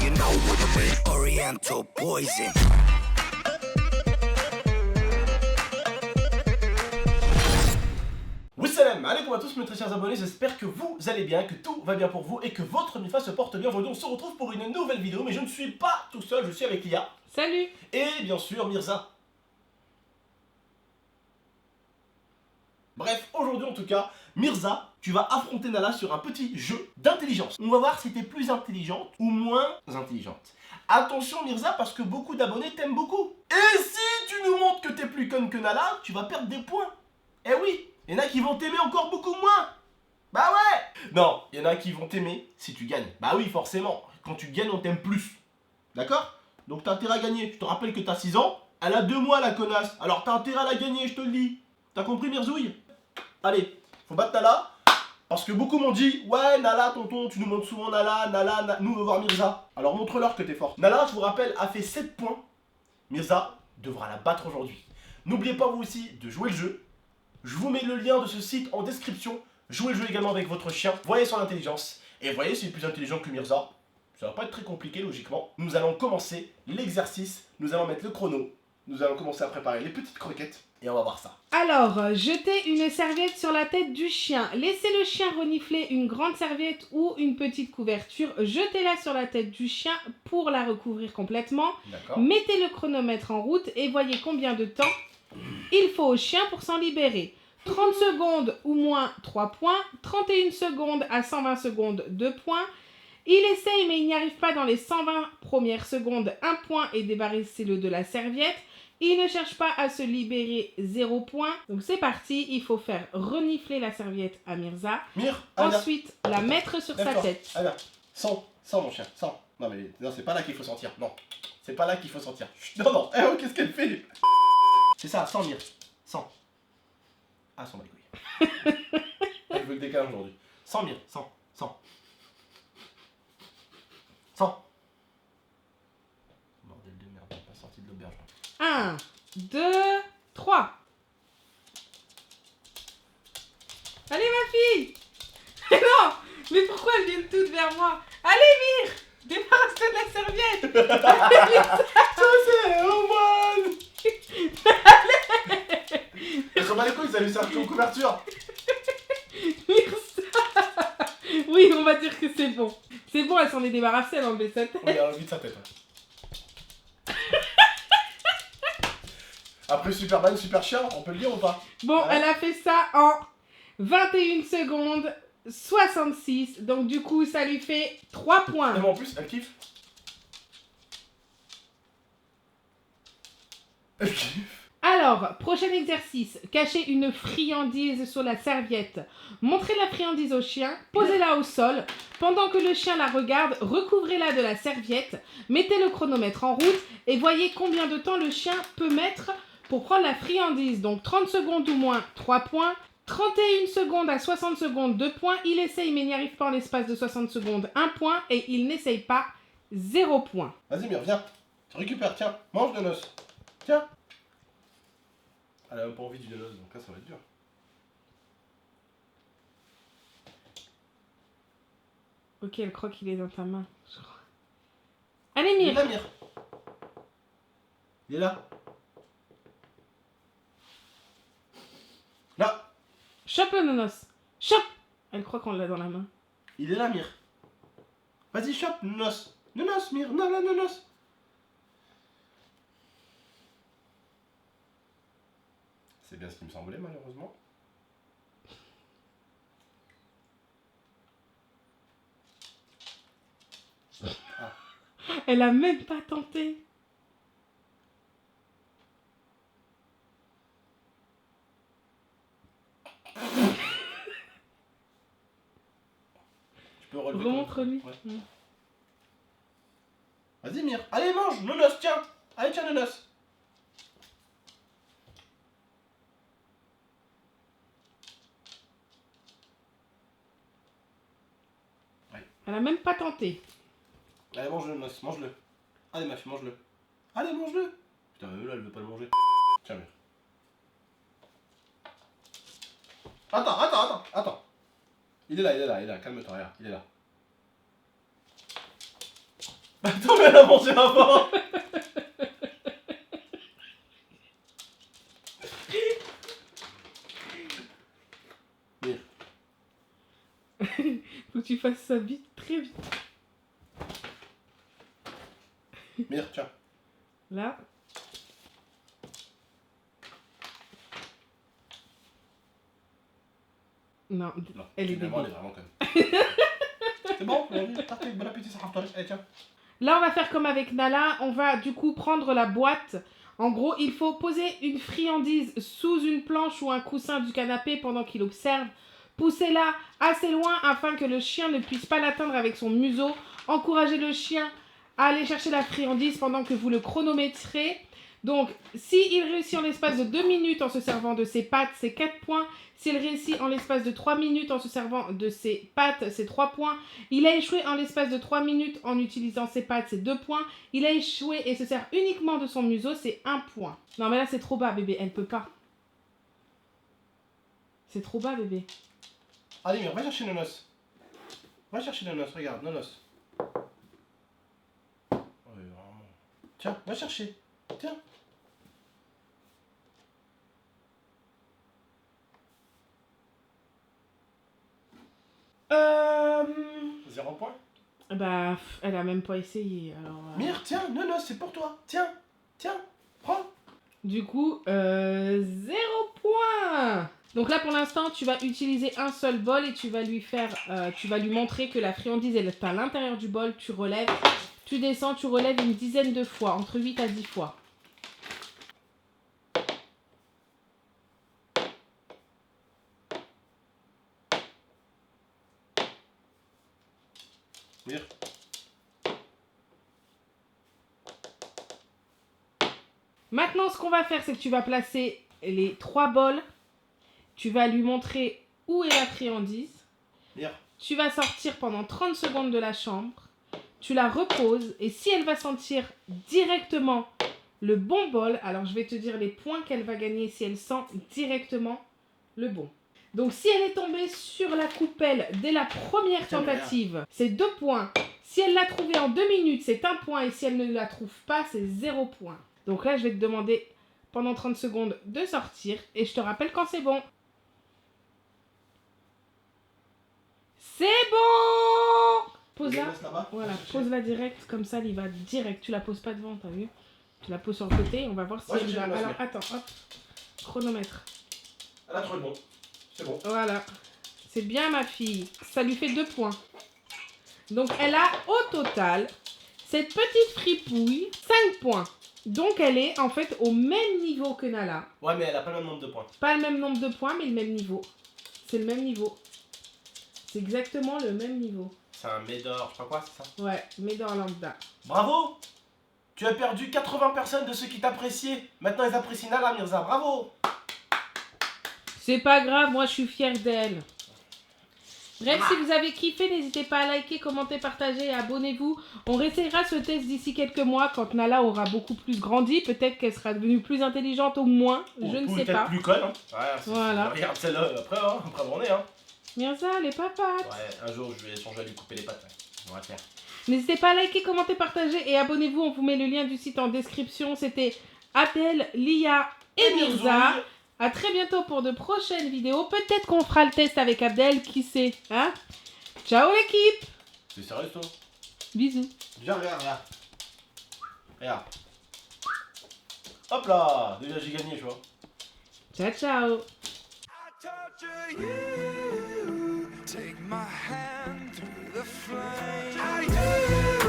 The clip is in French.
you know what I mean. Oriental poison. Salam alaikum à tous mes très chers abonnés, j'espère que vous allez bien, que tout va bien pour vous et que votre MIFA se porte bien. Aujourd'hui on se retrouve pour une nouvelle vidéo, mais je ne suis pas tout seul, je suis avec Lia. Salut. Et bien sûr Mirza. Bref, aujourd'hui en tout cas, Mirza, tu vas affronter Nala sur un petit jeu d'intelligence. On va voir si t'es plus intelligente ou moins intelligente. Attention Mirza, parce que beaucoup d'abonnés t'aiment beaucoup. Et si tu nous montres que t'es plus conne que Nala, tu vas perdre des points. Eh oui, il y en a qui vont t'aimer encore beaucoup moins. Bah ouais. Non, il y en a qui vont t'aimer si tu gagnes. Bah oui, forcément. Quand tu gagnes, on t'aime plus. D'accord? Donc t'as intérêt à gagner. Je te rappelle que t'as 6 ans. Elle a 2 mois la connasse. Alors t'as intérêt à la gagner, je te le dis. T'as compris Mirzouille? Allez, faut battre Nala. Parce que beaucoup m'ont dit, ouais Nala tonton, tu nous montres souvent Nala, nous on veut voir Mirza. Alors montre-leur que t'es fort. Nala, je vous rappelle, a fait 7 points. Mirza devra la battre aujourd'hui. N'oubliez pas vous aussi de jouer le jeu. Je vous mets le lien de ce site en description. Jouez le jeu également avec votre chien. Voyez son intelligence. Et voyez s'il est plus intelligent que Mirza. Ça va pas être très compliqué logiquement. Nous allons commencer l'exercice. Nous allons mettre le chrono. Nous allons commencer à préparer les petites croquettes. Et on va voir ça. Alors, jetez une serviette sur la tête du chien. Laissez le chien renifler une grande serviette ou une petite couverture. Jetez-la sur la tête du chien pour la recouvrir complètement. D'accord. Mettez le chronomètre en route et voyez combien de temps il faut au chien pour s'en libérer. 30 secondes ou moins, 3 points. 31 secondes à 120 secondes, 2 points. Il essaye mais il n'y arrive pas dans les 120 premières secondes, 1 point et débarrassez-le de la serviette. Il ne cherche pas à se libérer, 0 point. Donc c'est parti, il faut faire renifler la serviette à Mirza. Ensuite, la mettre sur sa tête. Allez, 100 mon chien, 100. Non mais non, c'est pas là qu'il faut sentir, non. C'est pas là qu'il faut sentir. Chut, non, eh oh, qu'est-ce qu'elle fait? C'est ça, 100 Mir, 100. Ah, 100 les couilles. Elle veut le décalage aujourd'hui. 100 Mir, 100, 100. 100. Bordel de merde, elle n'est pas sortie de l'auberge. 1, 2, 3. Allez ma fille. Non, mais pourquoi elles viennent toutes vers moi? Allez Mir, débarrasse-toi de la serviette. Ça c'est Roman. Elle s'en bat les couilles, ils allaient chercher une couverture. Oui, on va dire que c'est bon. C'est bon, elle s'en est débarrassée, elle a enlevé sa tête. Oui, elle a enlevé de sa tête. Ouais. Après Superman, Super Chien, on peut le dire ou pas? Bon, ouais. Elle a fait ça en 21 secondes 66. Donc du coup, ça lui fait 3 points. Et moi en plus, elle kiffe. Elle kiffe. Alors, prochain exercice. Cachez une friandise sur la serviette. Montrez la friandise au chien. Posez-la au sol. Pendant que le chien la regarde, recouvrez-la de la serviette. Mettez le chronomètre en route et voyez combien de temps le chien peut mettre pour prendre la friandise. Donc 30 secondes ou moins, 3 points. 31 secondes à 60 secondes, 2 points. Il essaye mais n'y arrive pas en l'espace de 60 secondes, 1 point. Et il n'essaye pas, 0 point. Vas-y Mir, viens. Récupère, tiens. Mange le noce. Tiens. Elle a même pas envie du noce, donc là ça va être dur. Ok, elle croit qu'il est dans ta main. Allez Mir. Il est là Mir. Il est là. Là. Chope le nonos. Chope. Elle croit qu'on l'a dans la main. Il est là Mir. Vas-y chope, nonos. Nonos Mir, non la nonos. C'est bien ce qui me semblait malheureusement. Ah. Elle a même pas tenté. Tu peux relever. Remontre-lui. Ouais. Vas-y Mir. Allez mange, nonos, tiens. Allez tiens nonos. Elle a même pas tenté. Allez, mange-le, mange-le. Allez, ma fille, mange-le. Allez, mange-le. Putain, même là, elle veut pas le manger. Tiens, Mir. Attends. Il est là, calme-toi, regarde, il est là. Attends, mais elle a mangé avant. Mire. Faut que tu fasses ça vite, très vite. Mire, tiens. Là. Non, Non, elle est finalement, débile. elle est vraiment conne. C'est bon, partez, bon appétit, ça rafraîchit. Allez, tiens. Là, on va faire comme avec Nala. On va du coup prendre la boîte. En gros, il faut poser une friandise sous une planche ou un coussin du canapé pendant qu'il observe. Poussez-la assez loin afin que le chien ne puisse pas l'atteindre avec son museau. Encouragez le chien à aller chercher la friandise pendant que vous le chronométrez. Donc, s'il réussit en l'espace de 2 minutes en se servant de ses pattes, c'est 4 points. S'il réussit en l'espace de 3 minutes en se servant de ses pattes, c'est 3 points. Il a échoué en l'espace de 3 minutes en utilisant ses pattes, c'est 2 points. Il a échoué et se sert uniquement de son museau, c'est 1 point. Non mais là c'est trop bas bébé, elle peut pas. C'est trop bas bébé. Allez, Mire, va chercher Nonos. Va chercher Nonos, regarde, Nonos. Oui, vraiment. Tiens, va chercher. Tiens. Euh... 0 point. Bah, elle a même pas essayé, alors... Mire, tiens, Nonos, c'est pour toi. Tiens, tiens, prends. Du coup, 0 point. Donc là, pour l'instant, tu vas utiliser un seul bol et tu vas lui montrer que la friandise, elle est à l'intérieur du bol. Tu relèves, tu descends, tu relèves une dizaine de fois, entre 8 à 10 fois. Mire. Maintenant, ce qu'on va faire, c'est que tu vas placer les 3 bols. Tu vas lui montrer où est la friandise. Mire. Tu vas sortir pendant 30 secondes de la chambre. Tu la reposes. Et si elle va sentir directement le bon bol, alors je vais te dire les points qu'elle va gagner si elle sent directement le bon. Donc si elle est tombée sur la coupelle dès la première tentative, c'est 2 points. Si elle l'a trouvée en 2 minutes, c'est 1 point. Et si elle ne la trouve pas, c'est 0 point. Donc là, je vais te demander pendant 30 secondes de sortir. Et je te rappelle quand c'est bon. C'est bon! Pose-la. Voilà, pose-la direct. Comme ça, elle y va direct. Tu la poses pas devant, t'as vu? Tu la poses sur le côté. On va voir si Ouais, elle y va. j'ai Alors, attends, hop. Chronomètre. Elle a trouvé le bon. C'est bon. Voilà. C'est bien, ma fille. Ça lui fait 2 points. Donc, elle a au total, cette petite fripouille, 5 points. Donc, elle est en fait au même niveau que Nala. Ouais, mais elle a pas le même nombre de points. Pas le même nombre de points, mais le même niveau. C'est le même niveau. C'est exactement le même niveau. C'est un Médor, je sais pas quoi, c'est ça? Ouais, Médor lambda. Bravo! Tu as perdu 80 personnes de ceux qui t'appréciaient. Maintenant, ils apprécient Nala, Mirza. Bravo! C'est pas grave, moi je suis fière d'elle. Bref, si vous avez kiffé, n'hésitez pas à liker, commenter, partager et abonnez-vous. On réessayera ce test d'ici quelques mois quand Nala aura beaucoup plus grandi. Peut-être qu'elle sera devenue plus intelligente au moins, je ne sais pas. Peut-être plus conne, hein. Ouais, Voilà. Regarde celle-là après, hein, après on est, hein. Mirza, les papates. Ouais, un jour je vais changer à lui couper les pattes. Ouais. On va le faire. N'hésitez pas à liker, commenter, partager et abonnez-vous. On vous met le lien du site en description. C'était Abdel, Lia et Mirza. A très bientôt pour de prochaines vidéos. Peut-être qu'on fera le test avec Abdel, qui sait, hein? Ciao l'équipe. C'est sérieux toi? Bisous. Viens, regarde. Regarde. Hop là, déjà j'ai gagné, tu vois. Ciao, ciao. I torture you. Take my hand through the flame.